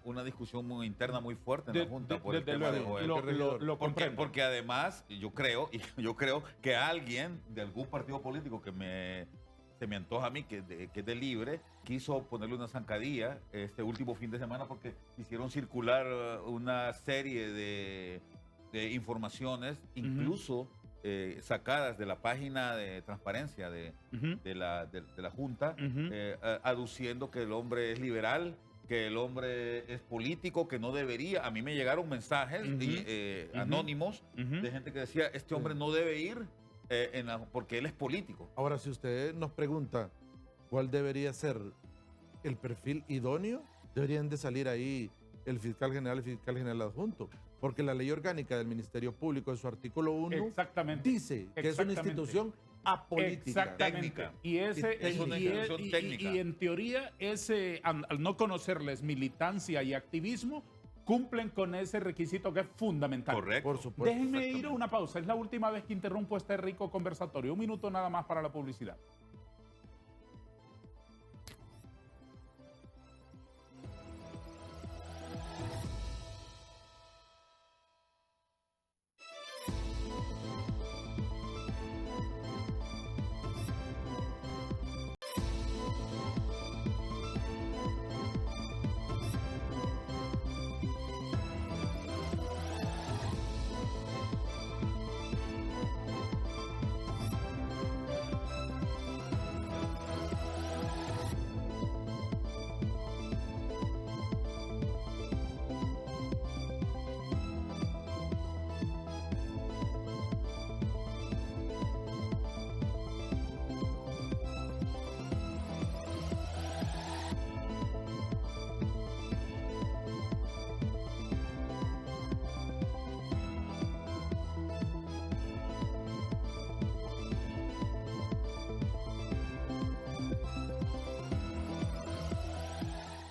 una discusión muy interna muy fuerte en la Junta por el desde tema de luego, Joel. lo Porque, comprendo. porque además yo creo que alguien de algún partido político que se me antoja a mí que es de libre quiso ponerle una zancadilla este último fin de semana porque hicieron circular una serie de informaciones, incluso sacadas de la página de transparencia Ujú, de la Junta, ujú. aduciendo que el hombre es liberal, que el hombre es político, que no debería. A mí me llegaron mensajes Ujú, ujú. anónimos Ujú. de gente que decía, este hombre no debe ir porque él es político. Ahora, si usted nos pregunta cuál debería ser el perfil idóneo, deberían de salir ahí el fiscal general y el fiscal general adjunto. Porque la ley orgánica del Ministerio Público, en su artículo 1, Exactamente. dice que es una Exactamente. institución apolítica. Exactamente. técnica. Y ese Es una institución técnica. y en teoría ese al no conocerles militancia y activismo cumplen con ese requisito que es fundamental. Correcto. Por supuesto. Déjenme ir a exactamente. una pausa. Es la última vez que interrumpo este rico conversatorio. 1 minuto nada más para la publicidad.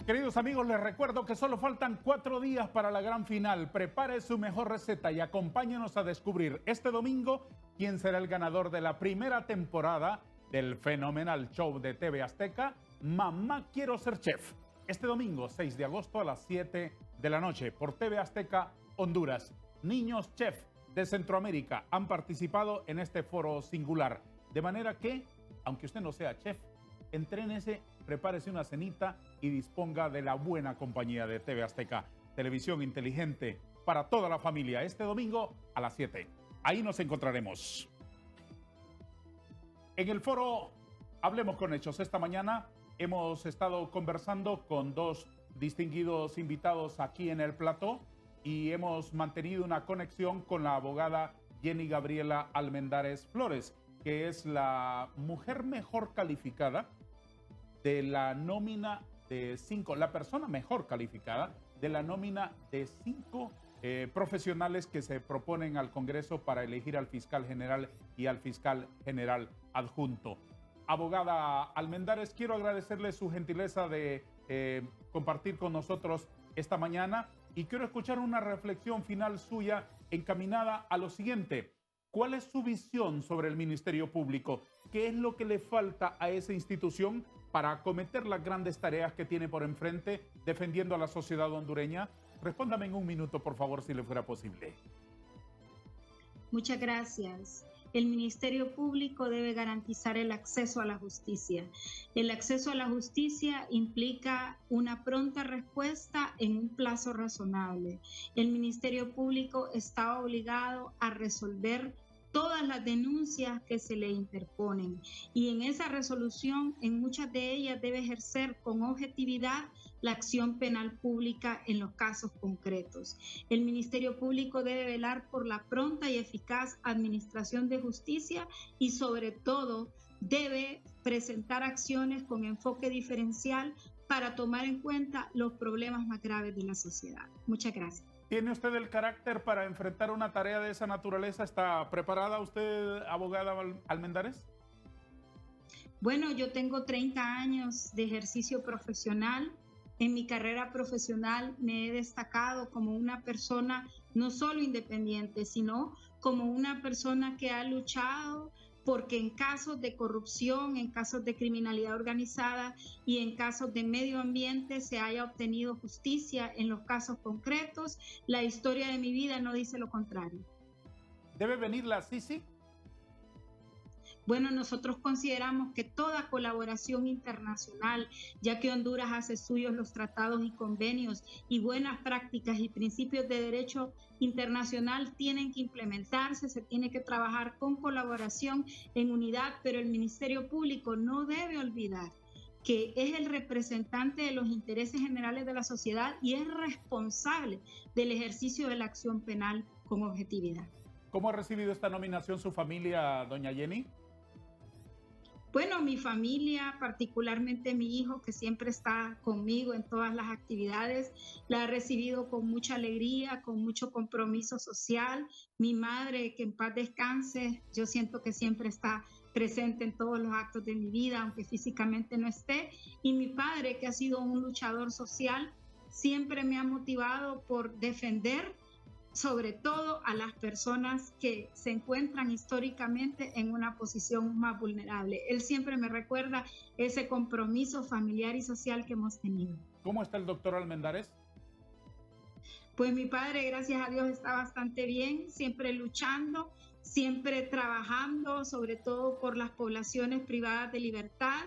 Queridos amigos, les recuerdo que solo faltan 4 días para la gran final. Prepare su mejor receta y acompáñenos a descubrir este domingo quién será el ganador de la primera temporada del fenomenal show de TV Azteca, Mamá Quiero Ser Chef. Este domingo, 6 de agosto a las 7 de la noche por TV Azteca Honduras. Niños Chef, de Centroamérica han participado en este foro singular. De manera que, aunque usted no sea chef, entrénese, prepárese una cenita y disponga de la buena compañía de TV Azteca, televisión inteligente para toda la familia, este domingo a las 7. Ahí nos encontraremos. En el foro Hablemos con Hechos, esta mañana hemos estado conversando con dos distinguidos invitados aquí en el plató y hemos mantenido una conexión con la abogada Jenny Gabriela Almendares Flores, que es la mujer mejor calificada de la nómina de 5, la persona mejor calificada de la nómina de 5 profesionales que se proponen al Congreso para elegir al fiscal general y al fiscal general adjunto. Abogada Almendares, quiero agradecerle su gentileza de compartir con nosotros esta mañana y quiero escuchar una reflexión final suya encaminada a lo siguiente. ¿Cuál es su visión sobre el Ministerio Público? ¿Qué es lo que le falta a esa institución para acometer las grandes tareas que tiene por enfrente defendiendo a la sociedad hondureña? Respóndame en un minuto, por favor, si le fuera posible. Muchas gracias. El Ministerio Público debe garantizar el acceso a la justicia. El acceso a la justicia implica una pronta respuesta en un plazo razonable. El Ministerio Público está obligado a resolver todas las denuncias que se le interponen y en esa resolución, en muchas de ellas, debe ejercer con objetividad la acción penal pública en los casos concretos. El Ministerio Público debe velar por la pronta y eficaz administración de justicia y sobre todo debe presentar acciones con enfoque diferencial para tomar en cuenta los problemas más graves de la sociedad. Muchas gracias. ¿Tiene usted el carácter para enfrentar una tarea de esa naturaleza? ¿Está preparada usted, abogada Almendares? Bueno, yo tengo 30 años de ejercicio profesional. En mi carrera profesional me he destacado como una persona no solo independiente, sino como una persona que ha luchado porque en casos de corrupción, en casos de criminalidad organizada y en casos de medio ambiente se haya obtenido justicia en los casos concretos. La historia de mi vida no dice lo contrario. ¿Debe venir la Sisi? Bueno, nosotros consideramos que toda colaboración internacional, ya que Honduras hace suyos los tratados y convenios y buenas prácticas y principios de derecho internacional, tienen que implementarse, se tiene que trabajar con colaboración en unidad, pero el Ministerio Público no debe olvidar que es el representante de los intereses generales de la sociedad y es responsable del ejercicio de la acción penal con objetividad. ¿Cómo ha recibido esta nominación su familia, doña Jenny? Bueno, mi familia, particularmente mi hijo, que siempre está conmigo en todas las actividades, la ha recibido con mucha alegría, con mucho compromiso social. Mi madre, que en paz descanse, yo siento que siempre está presente en todos los actos de mi vida, aunque físicamente no esté. Y mi padre, que ha sido un luchador social, siempre me ha motivado por defender sobre todo a las personas que se encuentran históricamente en una posición más vulnerable. Él siempre me recuerda ese compromiso familiar y social que hemos tenido. ¿Cómo está el doctor Almendares? Pues mi padre, gracias a Dios, está bastante bien, siempre luchando, siempre trabajando, sobre todo por las poblaciones privadas de libertad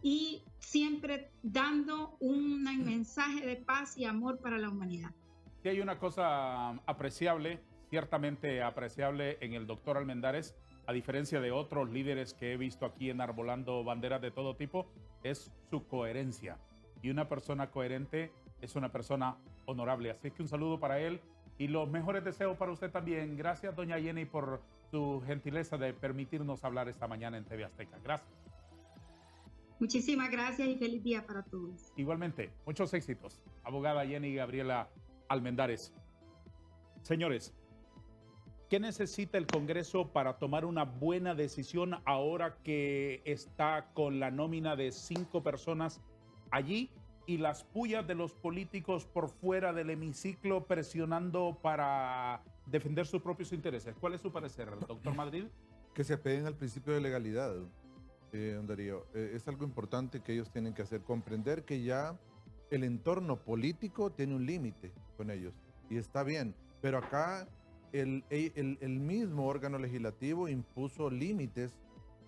y siempre dando un mensaje de paz y amor para la humanidad. Sí, hay una cosa apreciable, ciertamente apreciable en el doctor Almendares, a diferencia de otros líderes que he visto aquí enarbolando banderas de todo tipo, es su coherencia. Y una persona coherente es una persona honorable. Así que un saludo para él y los mejores deseos para usted también. Gracias, doña Jenny, por su gentileza de permitirnos hablar esta mañana en TV Azteca. Gracias. Muchísimas gracias y feliz día para todos. Igualmente, muchos éxitos. Abogada Jenny Gabriela Almendares. Señores, ¿qué necesita el Congreso para tomar una buena decisión ahora que está con la nómina de 5 personas allí y las pullas de los políticos por fuera del hemiciclo presionando para defender sus propios intereses? ¿Cuál es su parecer, doctor Madrid? Que se apeguen al principio de legalidad, don Darío. Es algo importante que ellos tienen que hacer, comprender que ya el entorno político tiene un límite con ellos y está bien, pero acá el mismo órgano legislativo impuso límites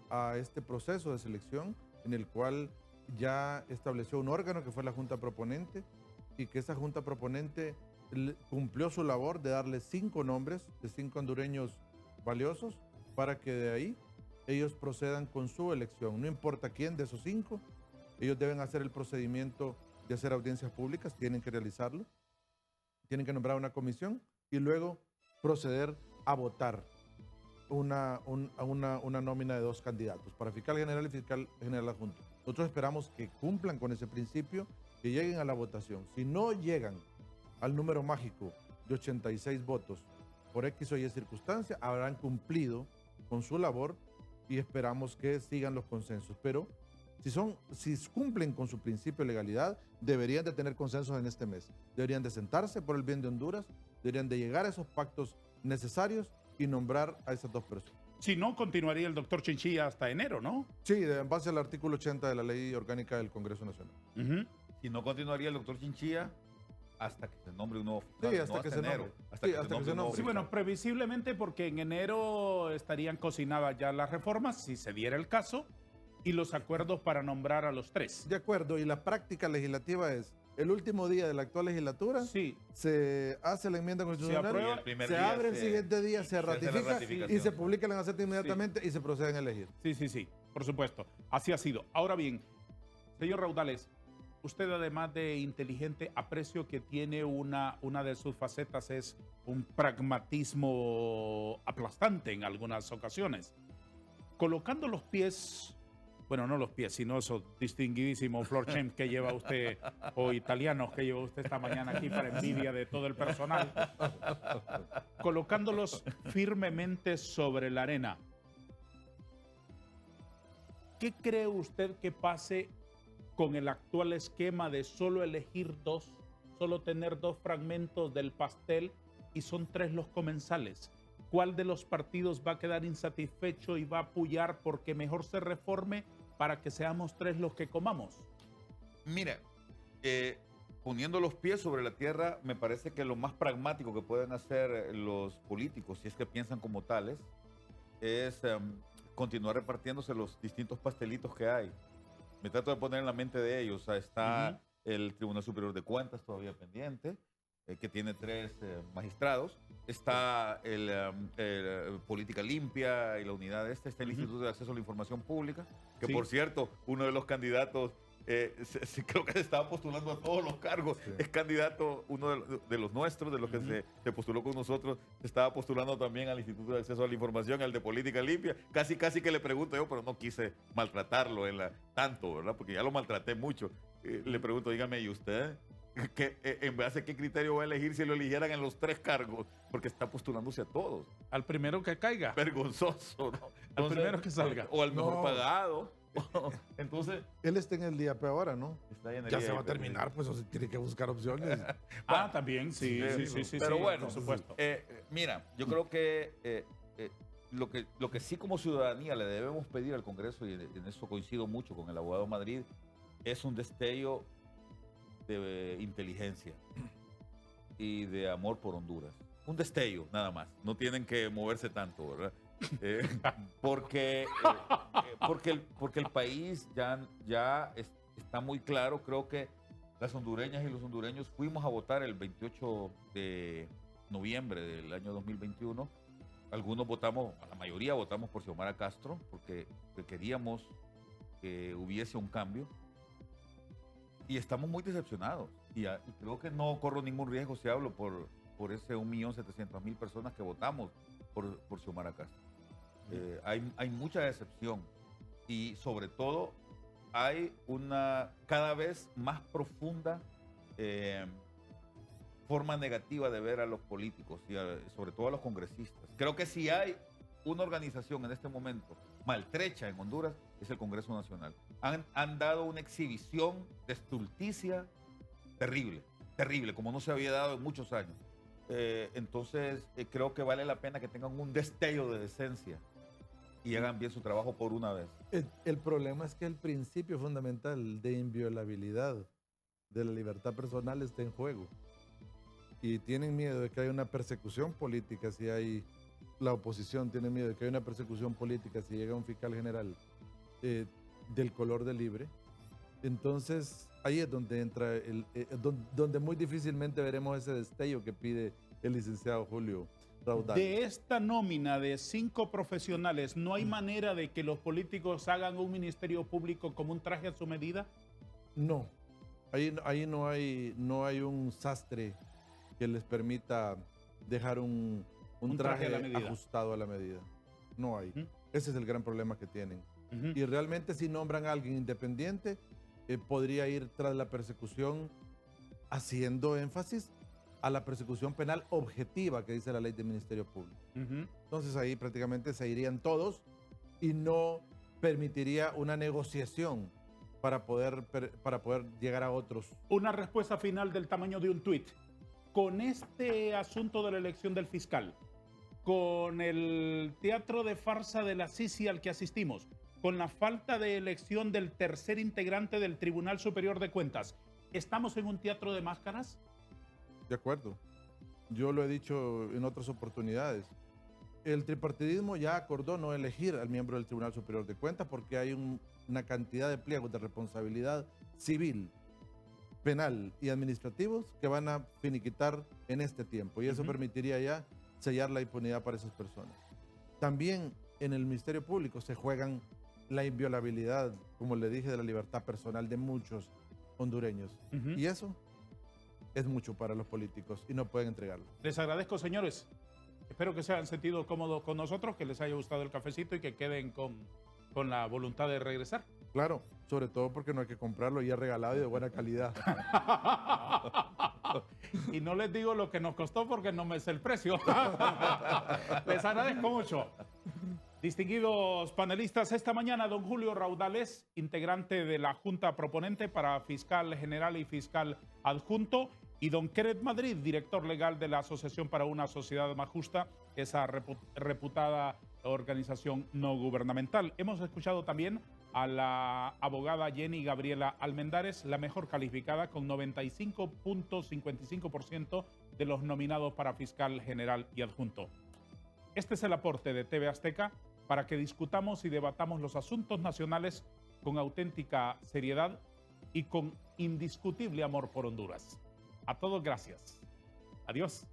a este proceso de selección, en el cual ya estableció un órgano que fue la Junta Proponente, y que esa Junta Proponente cumplió su labor de darle 5 nombres de 5 hondureños valiosos para que de ahí ellos procedan con su elección. No importa quién de esos 5, ellos deben hacer el procedimiento de hacer audiencias públicas, tienen que realizarlo, tienen que nombrar una comisión y luego proceder a votar una nómina de 2 candidatos, para fiscal general y fiscal general adjunto. Nosotros esperamos que cumplan con ese principio, que lleguen a la votación. Si no llegan al número mágico de 86 votos por X o Y circunstancia, habrán cumplido con su labor y esperamos que sigan los consensos. Pero si cumplen con su principio de legalidad, deberían de tener consensos en este mes. Deberían de sentarse por el bien de Honduras, deberían de llegar a esos pactos necesarios y nombrar a esas 2 personas. Si no, continuaría el doctor Chinchilla hasta enero, ¿no? Sí, en base al artículo 80 de la Ley Orgánica del Congreso Nacional. Si no continuaría el doctor Chinchilla hasta que se nombre un nuevo fiscal. Sí, hasta que se enero. nombre. Hasta Sí, que se hasta que nombre se un nuevo nombre. Sí, fiscal. bueno, previsiblemente porque en enero estarían cocinadas ya las reformas, si se diera el caso, y los acuerdos para nombrar a los 3. De acuerdo, y la práctica legislativa es, el último día de la actual legislatura, Sí, se hace la enmienda constitucional, aprueba, Y el primer se día abre el siguiente día, se hace la ratifica ratificación. y se publica en la Gaceta inmediatamente y se proceden a elegir. sí, por supuesto. Así ha sido. Ahora bien, señor Raudales, usted además de inteligente, aprecio que tiene una de sus facetas es un pragmatismo aplastante en algunas ocasiones. Colocando los pies, bueno, no los pies, sino esos distinguidísimos Florchamp que lleva usted, o italianos que lleva usted esta mañana aquí para envidia de todo el personal, colocándolos firmemente sobre la arena. ¿Qué cree usted que pase con el actual esquema de solo elegir 2, solo tener 2 fragmentos del pastel y son 3 los comensales? ¿Cuál de los partidos va a quedar insatisfecho y va a apoyar porque mejor se reforme para que seamos 3 los que comamos? Mira, poniendo los pies sobre la tierra, me parece que lo más pragmático que pueden hacer los políticos, si es que piensan como tales, es continuar repartiéndose los distintos pastelitos que hay. Me trato de poner en la mente de ellos. O sea, está el Tribunal Superior de Cuentas todavía pendiente, que tiene 3 magistrados. Está el Política Limpia y la unidad está el Instituto de Acceso a la Información Pública, que Sí. por cierto, uno de los candidatos, creo que se estaba postulando a todos los cargos. Sí. Es candidato, uno de los nuestros, de los que se postuló con nosotros, se estaba postulando también al Instituto de Acceso a la Información, al de Política Limpia. Casi que le pregunto yo, pero no quise maltratarlo tanto, ¿verdad? Porque ya lo maltraté mucho. Le pregunto, dígame, ¿y usted? ¿En base a qué criterio va a elegir si lo eligieran en los 3 cargos? Porque está postulándose a todos. Al primero que caiga. Vergonzoso, ¿no? Al primero que salga. O al mejor No. pagado. Entonces, Él está en el día ahora, ¿no? está en el Ya día se va a de- terminar, pues o sea, tiene que buscar opciones. También, sí, Pero bueno, por supuesto. Mira, yo creo que lo que sí como ciudadanía le debemos pedir al Congreso, y en eso coincido mucho con el abogado Madrid, es un destello de inteligencia y de amor por Honduras. Un destello, nada más. No tienen que moverse tanto, ¿verdad? Porque el país ya está muy claro. Creo que las hondureñas y los hondureños fuimos a votar el 28 de noviembre del año 2021. Algunos votamos, la mayoría votamos por Xiomara Castro, porque queríamos que hubiese un cambio. Y estamos muy decepcionados. Y creo que no corro ningún riesgo si hablo por ese 1.700.000 personas que votamos por Xiomara Castro. Hay mucha decepción. Y sobre todo hay una cada vez más profunda forma negativa de ver a los políticos y sobre todo a los congresistas. Creo que si hay una organización en este momento maltrecha en Honduras, es el Congreso Nacional. Han dado una exhibición de estulticia terrible, como no se había dado en muchos años. Entonces, creo que vale la pena que tengan un destello de decencia y hagan bien su trabajo por una vez. El problema es que el principio fundamental de inviolabilidad de la libertad personal está en juego. y tienen miedo de que haya una persecución política si hay, la oposición tiene miedo de que haya una persecución política si llega un fiscal general del color de Libre, entonces ahí es donde entra, donde muy difícilmente veremos ese destello que pide el licenciado Julio Raudales. De esta nómina de 5 profesionales, ¿no hay manera de que los políticos hagan un ministerio público como un traje a su medida? No, ahí no hay un sastre que les permita dejar un traje a la medida. ajustado a la medida. No hay. Ese es el gran problema que tienen. Ujú. Y realmente si nombran a alguien independiente, podría ir tras la persecución, haciendo énfasis a la persecución penal objetiva que dice la ley del Ministerio Público. Ujú. Entonces ahí prácticamente se irían todos y no permitiría una negociación para poder llegar a otros. Una respuesta final del tamaño de un tuit. Con este asunto de la elección del fiscal, con el teatro de farsa de la Sisi al que asistimos, con la falta de elección del tercer integrante del Tribunal Superior de Cuentas, ¿estamos en un teatro de máscaras? De acuerdo. Yo lo he dicho en otras oportunidades. El tripartidismo ya acordó no elegir al miembro del Tribunal Superior de Cuentas porque hay una cantidad de pliegos de responsabilidad civil, penal y administrativos que van a finiquitar en este tiempo y eso permitiría ya sellar la impunidad para esas personas. También en el Ministerio Público se juegan la inviolabilidad, como le dije, de la libertad personal de muchos hondureños. Y eso es mucho para los políticos y no pueden entregarlo. Les agradezco, señores. Espero que se hayan sentido cómodos con nosotros, que les haya gustado el cafecito y que queden con la voluntad de regresar. Claro, sobre todo porque no hay que comprarlo ya regalado y de buena calidad. Y no les digo lo que nos costó porque no me sé el precio. Les agradezco mucho. Distinguidos panelistas, esta mañana don Julio Raudales, integrante de la Junta Proponente para Fiscal General y Fiscal Adjunto, y don Kenneth Madrid, director legal de la Asociación para una Sociedad Más Justa, esa reputada organización no gubernamental. Hemos escuchado también a la abogada Jenny Gabriela Almendares, la mejor calificada con 95.55% de los nominados para Fiscal General y Adjunto. Este es el aporte de TV Azteca para que discutamos y debatamos los asuntos nacionales con auténtica seriedad y con indiscutible amor por Honduras. A todos, gracias. Adiós.